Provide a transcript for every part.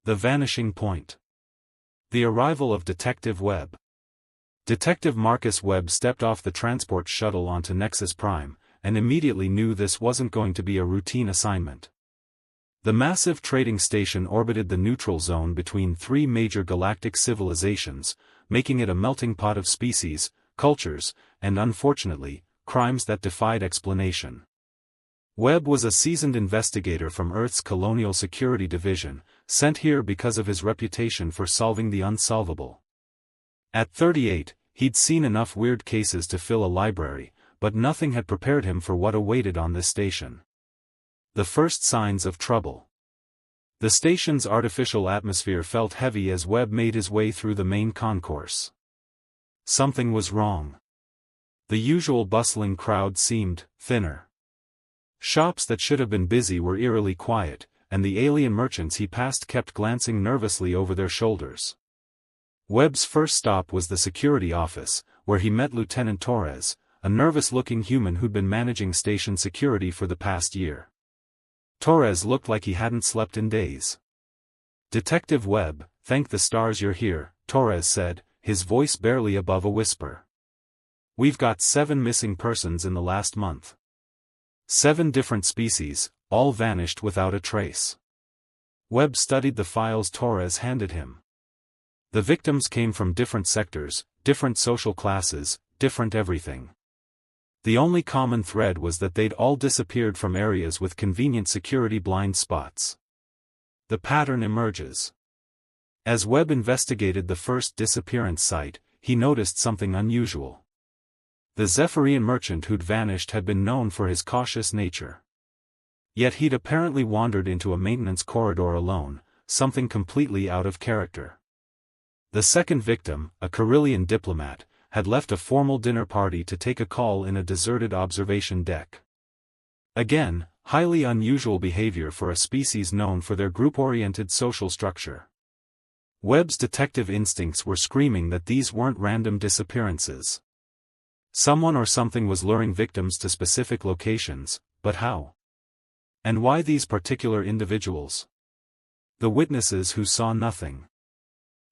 The vanishing point. The arrival of Detective Webb. Detective Marcus Webb stepped off the transport shuttle onto Nexus Prime, and immediately knew this wasn't going to be a routine assignment. The massive trading station orbited the neutral zone between three major galactic civilizations, making it a melting pot of species, cultures, and unfortunately, crimes that defied explanation. Webb was a seasoned investigator from Earth's Colonial Security Division, sent here because of his reputation for solving the unsolvable. At 38, he'd seen enough weird cases to fill a library, but nothing had prepared him for what awaited on this station. The first signs of trouble. The station's artificial atmosphere felt heavy as Webb made his way through the main concourse. Something was wrong. The usual bustling crowd seemed thinner. Shops that should have been busy were eerily quiet, and the alien merchants he passed kept glancing nervously over their shoulders. Webb's first stop was the security office, where he met Lieutenant Torres, a nervous-looking human who'd been managing station security for the past year. Torres looked like he hadn't slept in days. "Detective Webb, thank the stars you're here," Torres said, his voice barely above a whisper. "We've got 7 missing persons in the last month. 7 different species, all vanished without a trace." Webb studied the files Torres handed him. The victims came from different sectors, different social classes, different everything. The only common thread was that they'd all disappeared from areas with convenient security blind spots. The pattern emerges. As Webb investigated the first disappearance site, he noticed something unusual. The Zephyrian merchant who'd vanished had been known for his cautious nature. Yet he'd apparently wandered into a maintenance corridor alone, something completely out of character. The second victim, a Carillion diplomat, had left a formal dinner party to take a call in a deserted observation deck. Again, highly unusual behavior for a species known for their group-oriented social structure. Webb's detective instincts were screaming that these weren't random disappearances. Someone or something was luring victims to specific locations, but how? And why these particular individuals? The witnesses who saw nothing.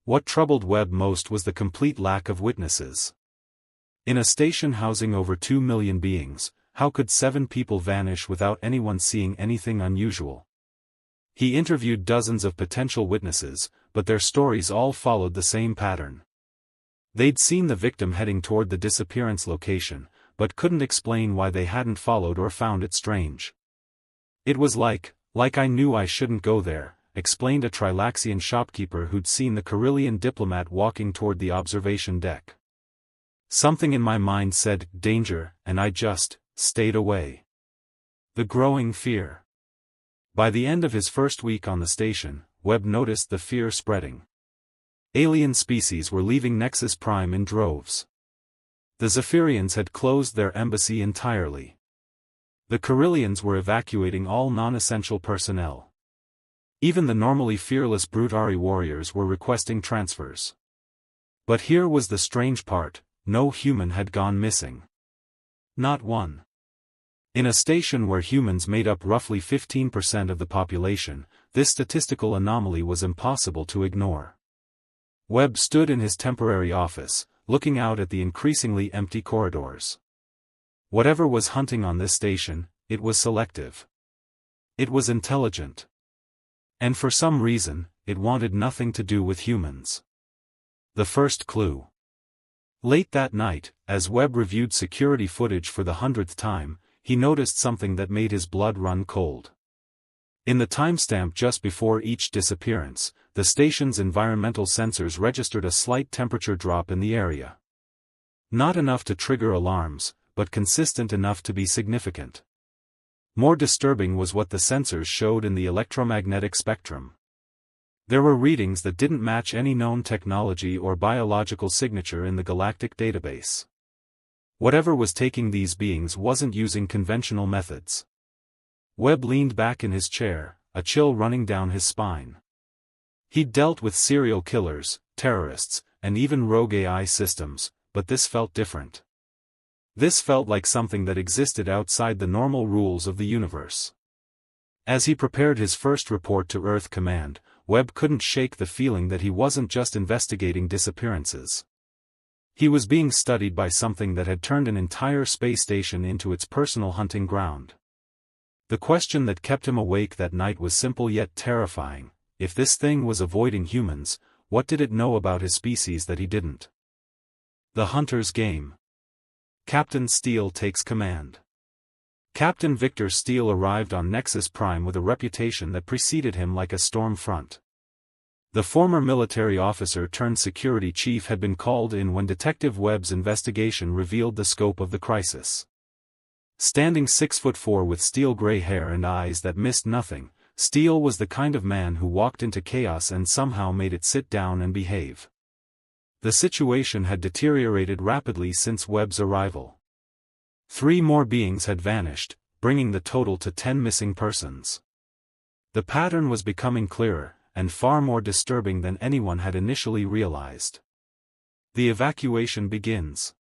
What troubled Webb most was the complete lack of witnesses. In a station housing over 2 million beings, how could 7 people vanish without anyone seeing anything unusual? He interviewed dozens of potential witnesses, but their stories all followed the same pattern. They'd seen the victim heading toward the disappearance location, but couldn't explain why they hadn't followed or found it strange. "It was like I knew I shouldn't go there," explained a Trilaxian shopkeeper who'd seen the Carillion diplomat walking toward the observation deck. "Something in my mind said, danger, and I just stayed away." The growing fear. By the end of his first week on the station, Webb noticed the fear spreading. Alien species were leaving Nexus Prime in droves. The Zephyrians had closed their embassy entirely. The Carillions were evacuating all non-essential personnel. Even the normally fearless Brutari warriors were requesting transfers. But here was the strange part: no human had gone missing. Not one. In a station where humans made up roughly 15% of the population, this statistical anomaly was impossible to ignore. Webb stood in his temporary office, looking out at the increasingly empty corridors. Whatever was hunting on this station, it was selective. It was intelligent. And for some reason, it wanted nothing to do with humans. The first clue. Late that night, as Webb reviewed security footage for the 100th time, he noticed something that made his blood run cold. In the timestamp just before each disappearance, the station's environmental sensors registered a slight temperature drop in the area. Not enough to trigger alarms, but consistent enough to be significant. More disturbing was what the sensors showed in the electromagnetic spectrum. There were readings that didn't match any known technology or biological signature in the galactic database. Whatever was taking these beings wasn't using conventional methods. Webb leaned back in his chair, a chill running down his spine. He'd dealt with serial killers, terrorists, and even rogue AI systems, but this felt different. This felt like something that existed outside the normal rules of the universe. As he prepared his first report to Earth Command, Webb couldn't shake the feeling that he wasn't just investigating disappearances. He was being studied by something that had turned an entire space station into its personal hunting ground. The question that kept him awake that night was simple yet terrifying: if this thing was avoiding humans, what did it know about his species that he didn't? The Hunter's Game. Captain Steele takes command. Captain Victor Steele arrived on Nexus Prime with a reputation that preceded him like a storm front. The former military officer turned security chief had been called in when Detective Webb's investigation revealed the scope of the crisis. Standing 6'4" with steel-gray hair and eyes that missed nothing, Steele was the kind of man who walked into chaos and somehow made it sit down and behave. The situation had deteriorated rapidly since Webb's arrival. 3 more beings had vanished, bringing the total to 10 missing persons. The pattern was becoming clearer, and far more disturbing than anyone had initially realized. The evacuation begins.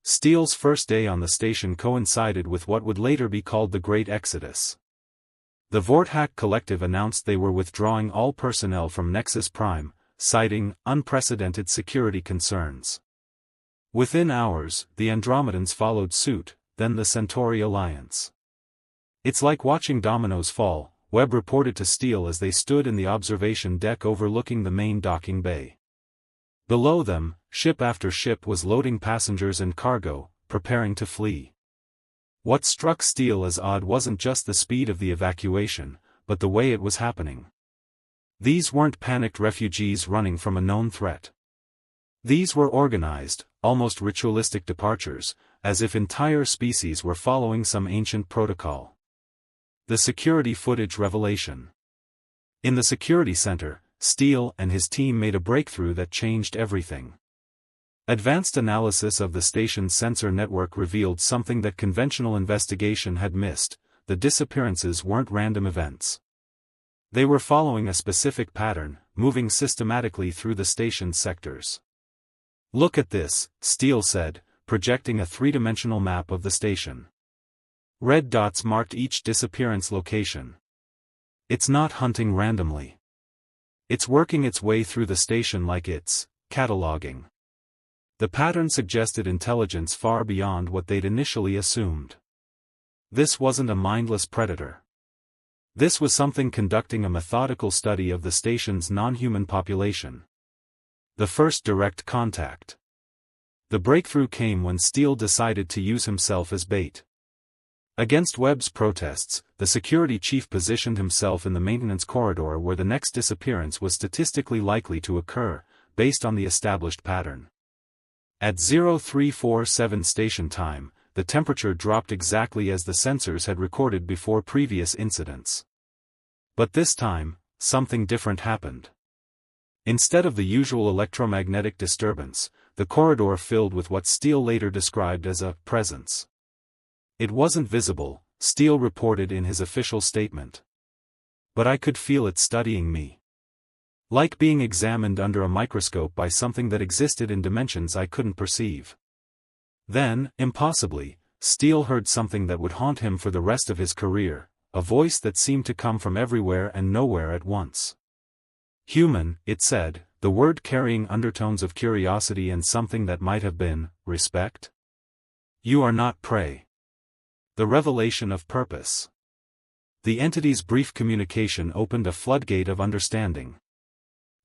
Steele's first day on the station coincided with what would later be called the Great Exodus. The Vorthack Collective announced they were withdrawing all personnel from Nexus Prime, citing unprecedented security concerns. Within hours, the Andromedans followed suit, then the Centauri Alliance. "It's like watching dominoes fall," Webb reported to Steele as they stood in the observation deck overlooking the main docking bay. Below them, ship after ship was loading passengers and cargo, preparing to flee. What struck Steele as odd wasn't just the speed of the evacuation, but the way it was happening. These weren't panicked refugees running from a known threat. These were organized, almost ritualistic departures, as if entire species were following some ancient protocol. The security footage revelation. In the security center, Steele and his team made a breakthrough that changed everything. Advanced analysis of the station's sensor network revealed something that conventional investigation had missed: the disappearances weren't random events. They were following a specific pattern, moving systematically through the station's sectors. "Look at this," Steele said, projecting a 3-dimensional map of the station. Red dots marked each disappearance location. "It's not hunting randomly. It's working its way through the station like it's cataloging." The pattern suggested intelligence far beyond what they'd initially assumed. This wasn't a mindless predator. This was something conducting a methodical study of the station's non-human population. The first direct contact. The breakthrough came when Steele decided to use himself as bait. Against Webb's protests, the security chief positioned himself in the maintenance corridor where the next disappearance was statistically likely to occur, based on the established pattern. At 0347 station time, the temperature dropped exactly as the sensors had recorded before previous incidents. But this time, something different happened. Instead of the usual electromagnetic disturbance, the corridor filled with what Steele later described as a presence. It wasn't visible, Steele reported in his official statement. But I could feel it studying me. Like being examined under a microscope by something that existed in dimensions I couldn't perceive. Then, impossibly, Steele heard something that would haunt him for the rest of his career, a voice that seemed to come from everywhere and nowhere at once. "Human," it said, the word carrying undertones of curiosity and something that might have been respect. "You are not prey." The revelation of purpose. The entity's brief communication opened a floodgate of understanding.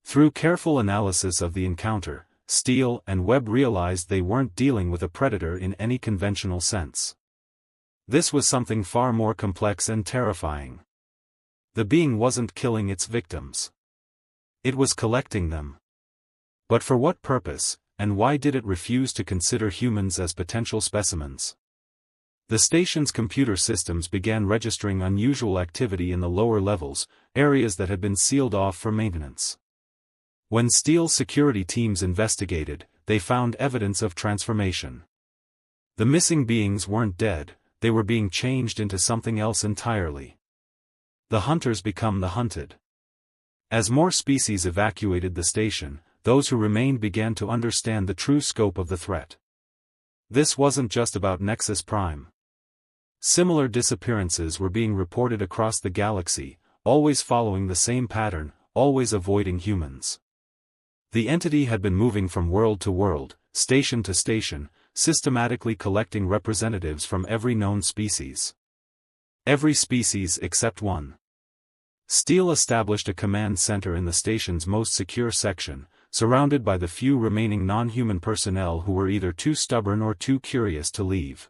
Through careful analysis of the encounter, Steele and Webb realized they weren't dealing with a predator in any conventional sense. This was something far more complex and terrifying. The being wasn't killing its victims. It was collecting them. But for what purpose, and why did it refuse to consider humans as potential specimens? The station's computer systems began registering unusual activity in the lower levels, areas that had been sealed off for maintenance. When Steele's security teams investigated, they found evidence of transformation. The missing beings weren't dead, they were being changed into something else entirely. The hunters become the hunted. As more species evacuated the station, those who remained began to understand the true scope of the threat. This wasn't just about Nexus Prime. Similar disappearances were being reported across the galaxy, always following the same pattern: always avoiding humans. The entity had been moving from world to world, station to station, systematically collecting representatives from every known species. Every species except one. Steele established a command center in the station's most secure section, surrounded by the few remaining non-human personnel who were either too stubborn or too curious to leave.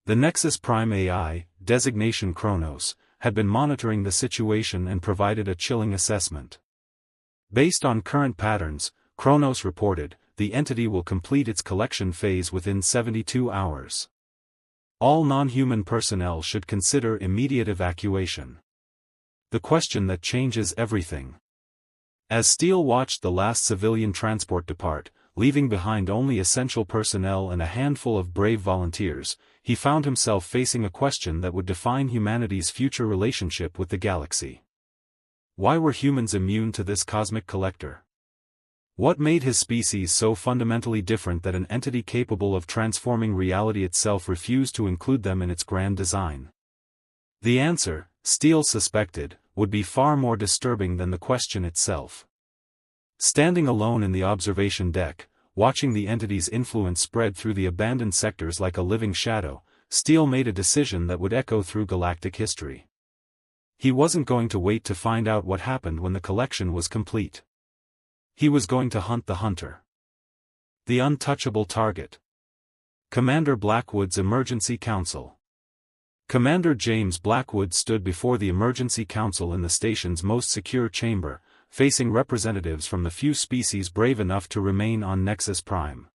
The Nexus Prime AI, designation Kronos, had been monitoring the situation and provided a chilling assessment. Based on current patterns, Kronos reported, the entity will complete its collection phase within 72 hours. All non-human personnel should consider immediate evacuation. The question that changes everything. As Steele watched the last civilian transport depart, leaving behind only essential personnel and a handful of brave volunteers, he found himself facing a question that would define humanity's future relationship with the galaxy. Why were humans immune to this cosmic collector? What made his species so fundamentally different that an entity capable of transforming reality itself refused to include them in its grand design? The answer, Steele suspected, would be far more disturbing than the question itself. Standing alone in the observation deck, watching the entity's influence spread through the abandoned sectors like a living shadow, Steele made a decision that would echo through galactic history. He wasn't going to wait to find out what happened when the collection was complete. He was going to hunt the hunter. The untouchable target. Commander Blackwood's Emergency Council. Commander James Blackwood stood before the Emergency Council in the station's most secure chamber, facing representatives from the few species brave enough to remain on Nexus Prime.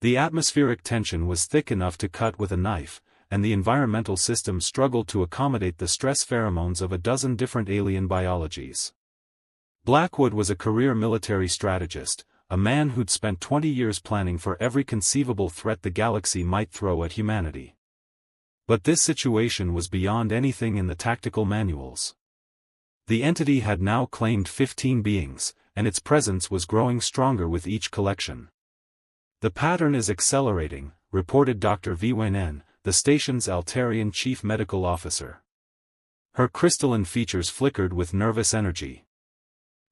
The atmospheric tension was thick enough to cut with a knife, and the environmental system struggled to accommodate the stress pheromones of a dozen different alien biologies. Blackwood was a career military strategist, a man who'd spent 20 years planning for every conceivable threat the galaxy might throw at humanity. But this situation was beyond anything in the tactical manuals. The entity had now claimed 15 beings, and its presence was growing stronger with each collection. The pattern is accelerating, reported Dr. Vwen, the station's Altarian chief medical officer. Her crystalline features flickered with nervous energy.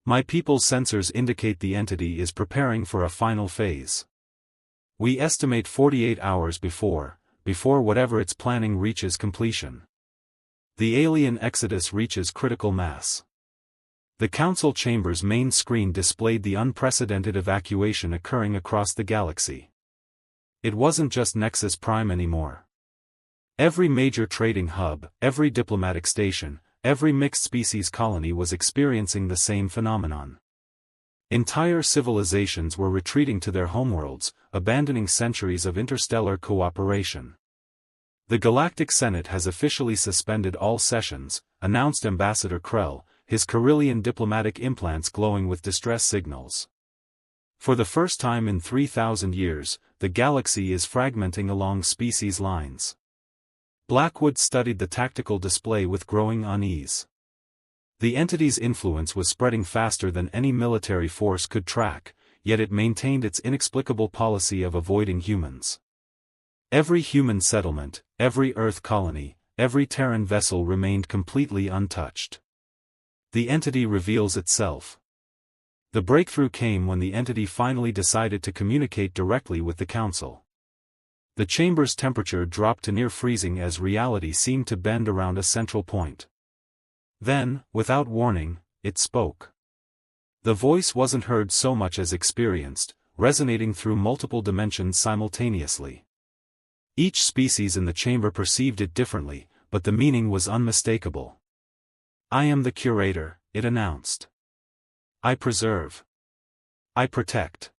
My people's sensors indicate the entity is preparing for a final phase. We estimate 48 hours before whatever it's planning reaches completion. The alien exodus reaches critical mass. The council chamber's main screen displayed the unprecedented evacuation occurring across the galaxy. It wasn't just Nexus Prime anymore. Every major trading hub, every diplomatic station, every mixed-species colony was experiencing the same phenomenon. Entire civilizations were retreating to their homeworlds, abandoning centuries of interstellar cooperation. The Galactic Senate has officially suspended all sessions, announced Ambassador Krell, his Carillion diplomatic implants glowing with distress signals. For the first time in 3,000 years, the galaxy is fragmenting along species lines. Blackwood studied the tactical display with growing unease. The entity's influence was spreading faster than any military force could track, yet it maintained its inexplicable policy of avoiding humans. Every human settlement, every Earth colony, every Terran vessel remained completely untouched. The entity reveals itself. The breakthrough came when the entity finally decided to communicate directly with the Council. The chamber's temperature dropped to near freezing as reality seemed to bend around a central point. Then, without warning, it spoke. The voice wasn't heard so much as experienced, resonating through multiple dimensions simultaneously. Each species in the chamber perceived it differently, but the meaning was unmistakable. I am the curator, it announced. I preserve. I protect.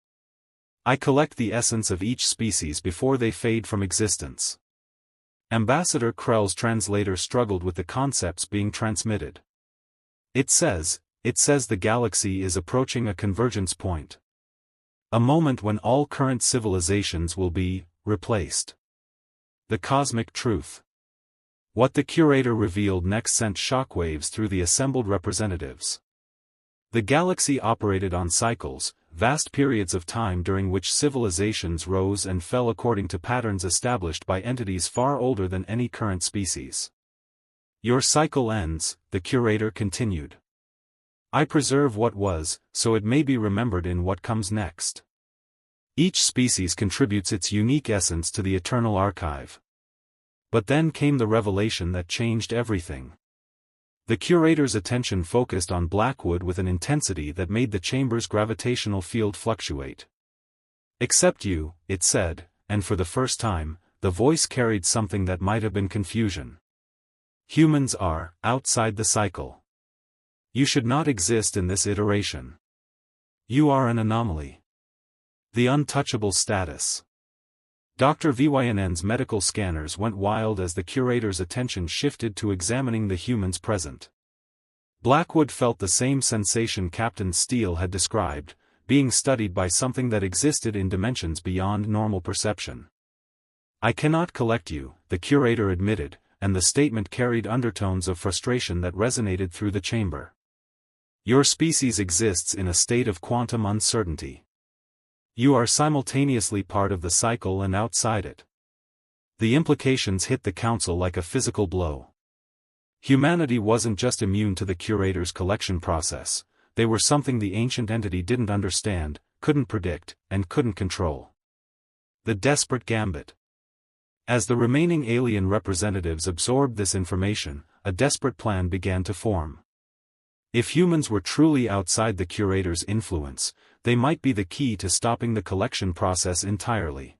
I collect the essence of each species before they fade from existence. Ambassador Krell's translator struggled with the concepts being transmitted. It says the galaxy is approaching a convergence point. A moment when all current civilizations will be replaced. The cosmic truth. What the curator revealed next sent shockwaves through the assembled representatives. The galaxy operated on cycles, vast periods of time during which civilizations rose and fell according to patterns established by entities far older than any current species. Your cycle ends, the curator continued. I preserve what was, so it may be remembered in what comes next. Each species contributes its unique essence to the eternal archive. But then came the revelation that changed everything. The curator's attention focused on Blackwood with an intensity that made the chamber's gravitational field fluctuate. "Except you," it said, and for the first time, the voice carried something that might have been confusion. "Humans are outside the cycle. You should not exist in this iteration. You are an anomaly. The untouchable status." Dr. Vynn's medical scanners went wild as the curator's attention shifted to examining the humans present. Blackwood felt the same sensation Captain Steele had described, being studied by something that existed in dimensions beyond normal perception. "I cannot collect you," the curator admitted, and the statement carried undertones of frustration that resonated through the chamber. "Your species exists in a state of quantum uncertainty. You are simultaneously part of the cycle and outside it." The implications hit the council like a physical blow. Humanity wasn't just immune to the curator's collection process, they were something the ancient entity didn't understand, couldn't predict, and couldn't control. The desperate gambit. As the remaining alien representatives absorbed this information, a desperate plan began to form. If humans were truly outside the curator's influence, they might be the key to stopping the collection process entirely.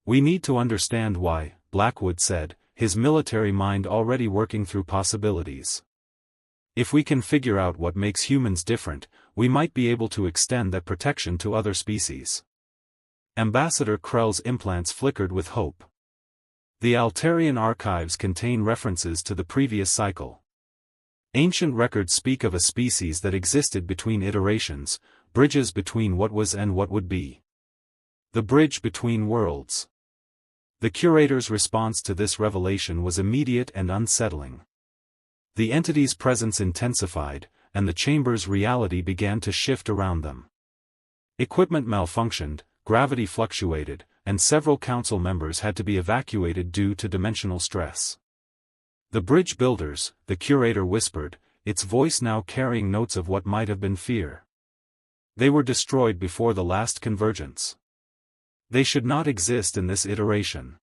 "We need to understand why," Blackwood said, his military mind already working through possibilities. "If we can figure out what makes humans different, we might be able to extend that protection to other species." Ambassador Krell's implants flickered with hope. The Altarian archives contain references to the previous cycle. Ancient records speak of a species that existed between iterations, bridges between what was and what would be. The bridge between worlds. The curator's response to this revelation was immediate and unsettling. The entity's presence intensified, and the chamber's reality began to shift around them. Equipment malfunctioned, gravity fluctuated, and several council members had to be evacuated due to dimensional stress. "The bridge builders," the curator whispered, its voice now carrying notes of what might have been fear. "They were destroyed before the last convergence. They should not exist in this iteration."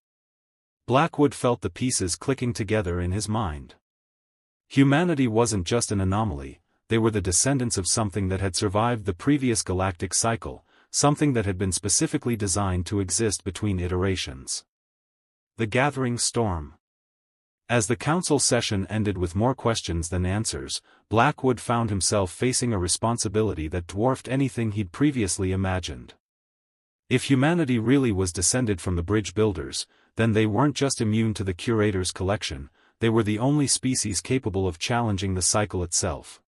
Blackwood felt the pieces clicking together in his mind. Humanity wasn't just an anomaly, they were the descendants of something that had survived the previous galactic cycle, something that had been specifically designed to exist between iterations. The gathering storm. As the council session ended with more questions than answers, Blackwood found himself facing a responsibility that dwarfed anything he'd previously imagined. If humanity really was descended from the bridge builders, then they weren't just immune to the curator's collection, they were the only species capable of challenging the cycle itself.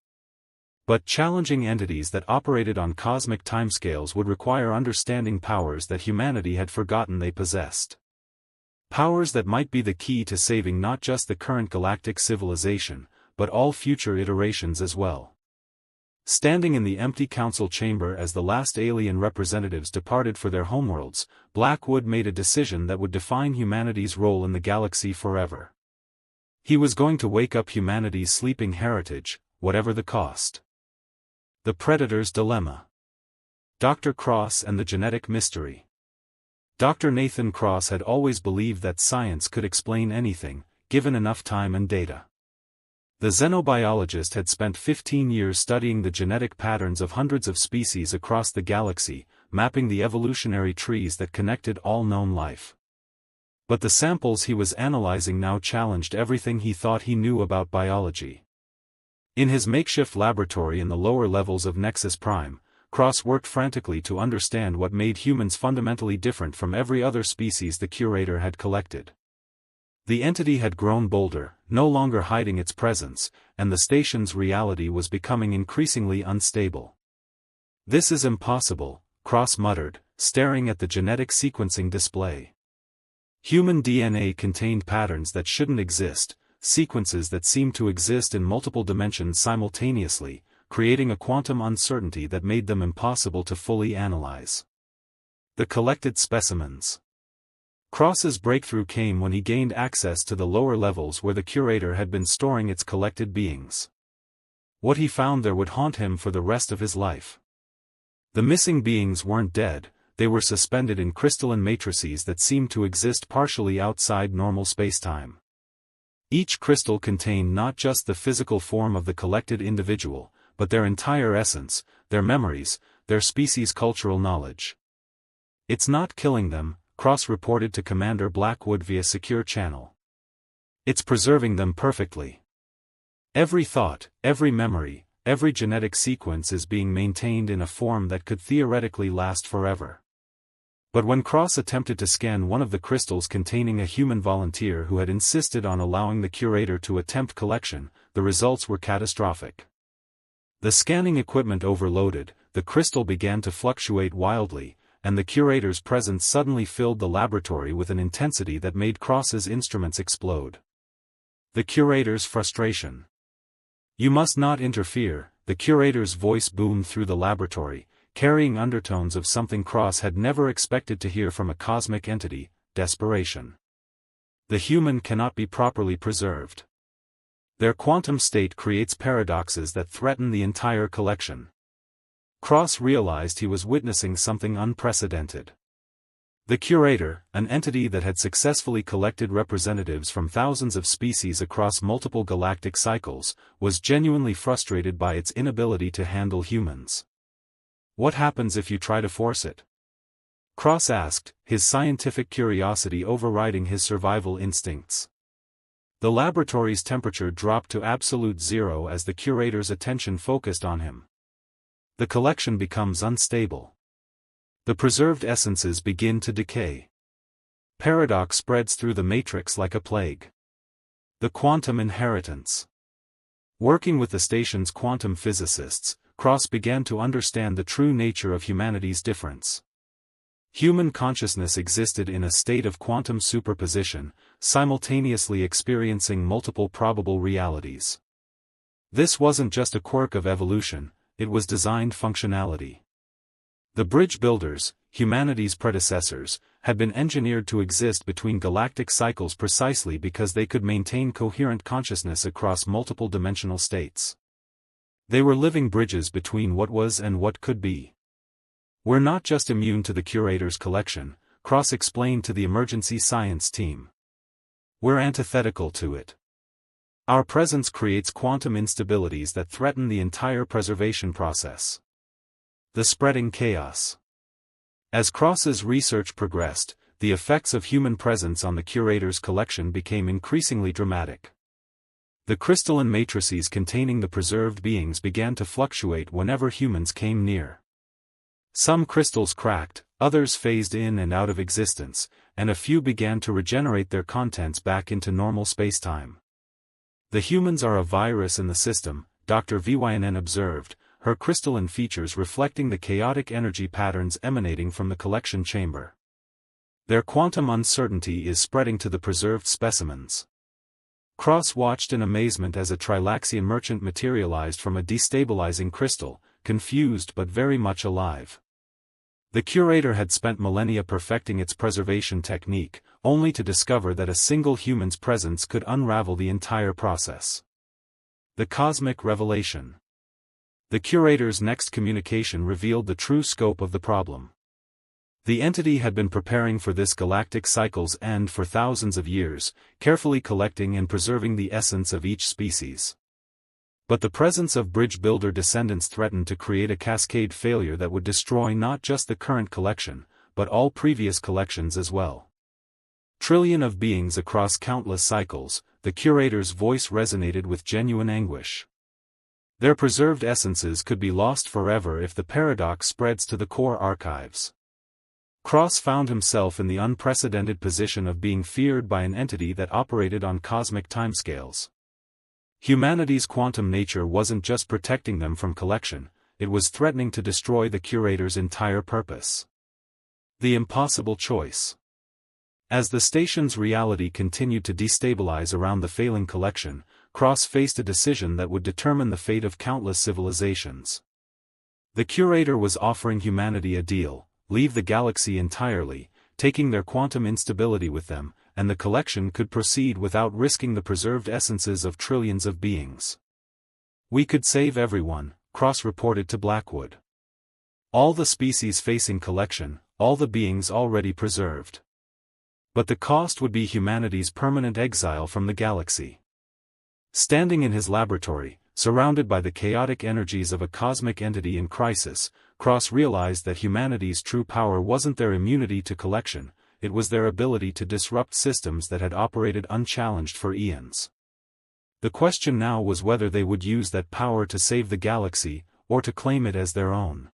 But challenging entities that operated on cosmic timescales would require understanding powers that humanity had forgotten they possessed. Powers that might be the key to saving not just the current galactic civilization, but all future iterations as well. Standing in the empty council chamber as the last alien representatives departed for their homeworlds, Blackwood made a decision that would define humanity's role in the galaxy forever. He was going to wake up humanity's sleeping heritage, whatever the cost. The Predator's Dilemma. Dr. Cross and the Genetic Mystery. Dr. Nathan Cross had always believed that science could explain anything, given enough time and data. The xenobiologist had spent 15 years studying the genetic patterns of hundreds of species across the galaxy, mapping the evolutionary trees that connected all known life. But the samples he was analyzing now challenged everything he thought he knew about biology. In his makeshift laboratory in the lower levels of Nexus Prime, Cross worked frantically to understand what made humans fundamentally different from every other species the curator had collected. The entity had grown bolder, no longer hiding its presence, and the station's reality was becoming increasingly unstable. "This is impossible," Cross muttered, staring at the genetic sequencing display. Human DNA contained patterns that shouldn't exist, sequences that seemed to exist in multiple dimensions simultaneously, creating a quantum uncertainty that made them impossible to fully analyze. The collected specimens. Cross's breakthrough came when he gained access to the lower levels where the curator had been storing its collected beings. What he found there would haunt him for the rest of his life. The missing beings weren't dead, they were suspended in crystalline matrices that seemed to exist partially outside normal spacetime. Each crystal contained not just the physical form of the collected individual, but their entire essence, their memories, their species' cultural knowledge. "It's not killing them," Cross reported to Commander Blackwood via secure channel. "It's preserving them perfectly. Every thought, every memory, every genetic sequence is being maintained in a form that could theoretically last forever." But when Cross attempted to scan one of the crystals containing a human volunteer who had insisted on allowing the curator to attempt collection, the results were catastrophic. The scanning equipment overloaded, the crystal began to fluctuate wildly, and the curator's presence suddenly filled the laboratory with an intensity that made Cross's instruments explode. The curator's frustration. "You must not interfere," the curator's voice boomed through the laboratory, carrying undertones of something Cross had never expected to hear from a cosmic entity: desperation. "The human cannot be properly preserved. Their quantum state creates paradoxes that threaten the entire collection." Cross realized he was witnessing something unprecedented. The curator, an entity that had successfully collected representatives from thousands of species across multiple galactic cycles, was genuinely frustrated by its inability to handle humans. "What happens if you try to force it?" Cross asked, his scientific curiosity overriding his survival instincts. The laboratory's temperature dropped to absolute zero as the curator's attention focused on him. "The collection becomes unstable. The preserved essences begin to decay. Paradox spreads through the matrix like a plague." The quantum inheritance. Working with the station's quantum physicists, Cross began to understand the true nature of humanity's difference. Human consciousness existed in a state of quantum superposition, simultaneously experiencing multiple probable realities. This wasn't just a quirk of evolution, it was designed functionality. The bridge builders, humanity's predecessors, had been engineered to exist between galactic cycles precisely because they could maintain coherent consciousness across multiple dimensional states. They were living bridges between what was and what could be. "We're not just immune to the curator's collection," Cross explained to the emergency science team. "We're antithetical to it. Our presence creates quantum instabilities that threaten the entire preservation process." The spreading chaos. As Cross's research progressed, the effects of human presence on the curator's collection became increasingly dramatic. The crystalline matrices containing the preserved beings began to fluctuate whenever humans came near. Some crystals cracked, others phased in and out of existence, and a few began to regenerate their contents back into normal spacetime. "The humans are a virus in the system," Dr. Vynn observed, her crystalline features reflecting the chaotic energy patterns emanating from the collection chamber. "Their quantum uncertainty is spreading to the preserved specimens." Cross watched in amazement as a Trilaxian merchant materialized from a destabilizing crystal, confused but very much alive. The curator had spent millennia perfecting its preservation technique, only to discover that a single human's presence could unravel the entire process. The cosmic revelation. The curator's next communication revealed the true scope of the problem. The entity had been preparing for this galactic cycle's end for thousands of years, carefully collecting and preserving the essence of each species. But the presence of bridge builder descendants threatened to create a cascade failure that would destroy not just the current collection, but all previous collections as well. Trillion of beings across countless cycles, the curator's voice resonated with genuine anguish. Their preserved essences could be lost forever if the paradox spreads to the core archives. Cross found himself in the unprecedented position of being feared by an entity that operated on cosmic timescales. Humanity's quantum nature wasn't just protecting them from collection, it was threatening to destroy the curator's entire purpose. The impossible choice. As the station's reality continued to destabilize around the failing collection, Cross faced a decision that would determine the fate of countless civilizations. The curator was offering humanity a deal: leave the galaxy entirely, taking their quantum instability with them, and the collection could proceed without risking the preserved essences of trillions of beings. "We could save everyone," Cross reported to Blackwood. "All the species facing collection, all the beings already preserved. But the cost would be humanity's permanent exile from the galaxy." Standing in his laboratory, surrounded by the chaotic energies of a cosmic entity in crisis, Cross realized that humanity's true power wasn't their immunity to collection, it was their ability to disrupt systems that had operated unchallenged for eons. The question now was whether they would use that power to save the galaxy, or to claim it as their own.